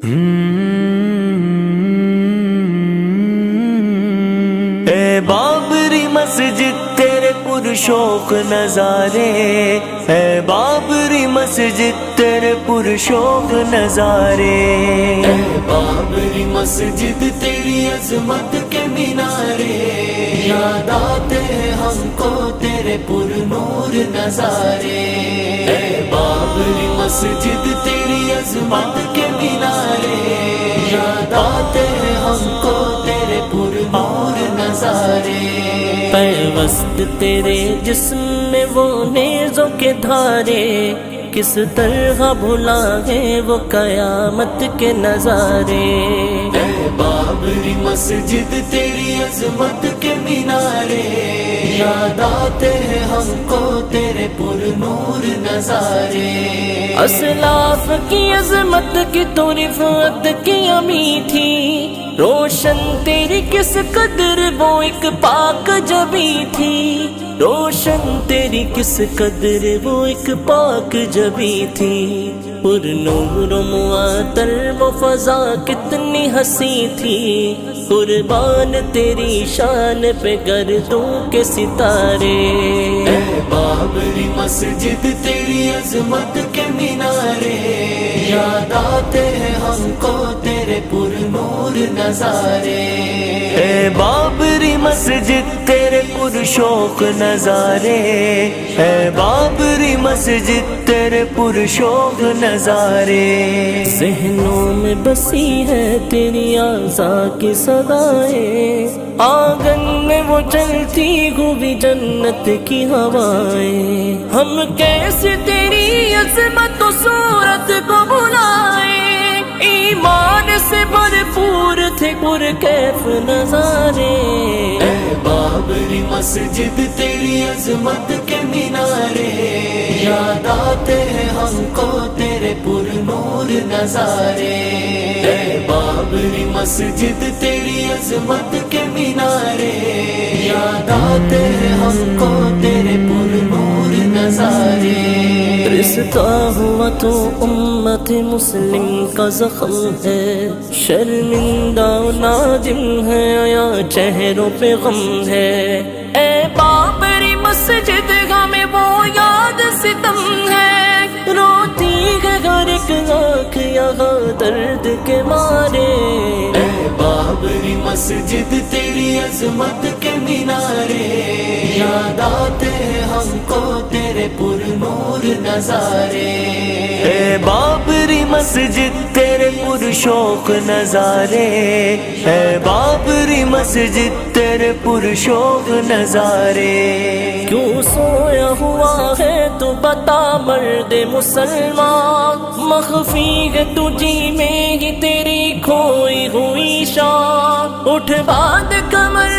اے بابری مسجد تیرے پرشوق نظارے، اے بابری مسجد تیرے پرشوق نظارے، اے بابری مسجد تیری عظمت کے مینارے، یاد آتے ہیں ہم کو تیرے پر نور نظارے، اے بابری مسجد تیری عظمت کے مینارے، یاد آتے ہیں ہم کو تیرے پر نور نظارے، پیوست تیرے جسم میں وہ نیزوں کے دھارے، کس طرح بھلا ہے وہ قیامت کے نظارے، اے بابری مسجد تیری عظمت کے مینارے، یاد آتے ہیں ہم کو تیرے پر نور نظارے، اسلاف کی عظمت کی تو رفعت کی امی تھی، روشن تیری کس قدر وہ ایک پاک جبی تھی، روشن تیری کس قدر وہ ایک پاک جبی تھی، پر نور و معطر و فضا کتنی ہنسی تھی، قربان تیری شان پہ گردوں کے ستارے، اے بابری مسجد تیری عظمت کے مینارے، یاد آتے ہیں ہم کو تیرے پر نور نظارے، اے بابری مسجد تیرے پرشوق نظارے، اے بابری مسجد تیرے پرشوق نظارے، ذہنوں میں بسی ہے تیری آزا کی صدائیں، آنگن میں وہ چلتی ہوئی جنت کی ہوائیں، ہم کیسے تیری عظمت و صورت کو بلائیں، ایمان سے بھرپور تھے پرکیف نظارے، اے بابری مسجد تیری عظمت کے مینارے، یاد آتے ہیں ہم کو تیرے پر نور نظارے، اے بابری مسجد تیری عظمت کے مینارے، یاد آتے ہیں ہم کو تیرے پر نور نظارے، رستا ہوا تو امت مسلم کا زخم ہے، شرمندہ و نادم ہے یا چہروں پہ غم ہے، اے بابری مسجد ہمیں وہ یاد ستم ہے، روتی ہے ہر ایک آنکھ یہاں درد کے مارے، اے بابری مسجد تیری عظمت کے مینارے، یاد آتے ہیں ہم کو تیرے پر نور نظارے، اے بابری مسجد تیرے پرشوق نظارے، اے بابری مسجد تیرے پرشوق نظارے، کیوں سویا ہوا ہے تو بتا مرد مسلمان، مخفی ہے تجھی میں ہی تیری کھوئی ہوئی شان، اٹھ باد کمر،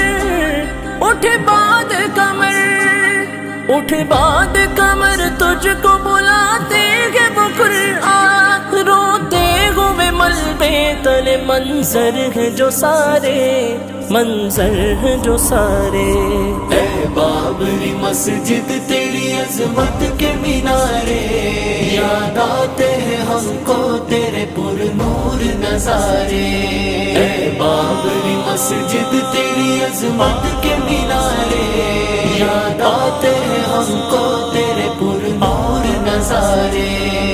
اٹھ باد کمر، اٹھ باد کمر، تجھ کو بلاتے ہیں وہ قرآن، روتے ہوئے ملبے تلے منظر ہے جو سارے، منظر ہے جو سارے، اے بابری مسجد تیری عظمت کے مینارے، یاد آتے ہیں ہم کو تیرے پر نور نظارے، اے بابری مسجد تیری عظمت کے مینارے، یاد آتے ہیں ہم کو تیرے پر نور نظارے،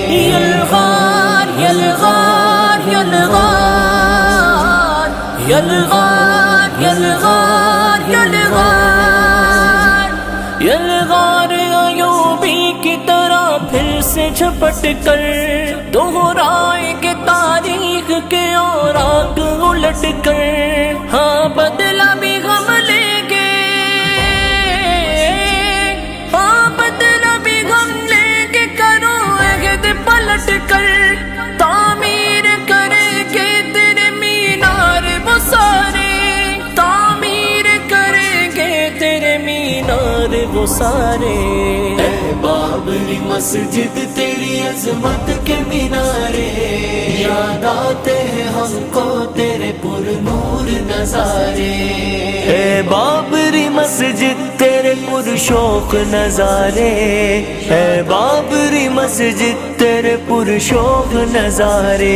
یلغار یلغار یلغار یلغار یلغار یلغار یلغار ایوبی کی طرح پھر سے جھپٹ کر دوہرائیں گے تاریخ کے اوراق الٹ کر، ہاں بدلہ بھی ہم لیں گے، ہاں بدلہ بھی ہم لیں گے، کرو عہد پلٹ کر، تعمیر کریں گے تیرے مینار وہ سارے، تعمیر کریں گے تیرے مینار وہ سارے، اے بابری مسجد تیری عظمت کے مینارے، یاد آتے ہیں ہم کو تیرے پر نور نظارے، اے بابری مسجد تیرے پرشوق نظارے، اے بابری مسجد تیرے پرشوق نظارے۔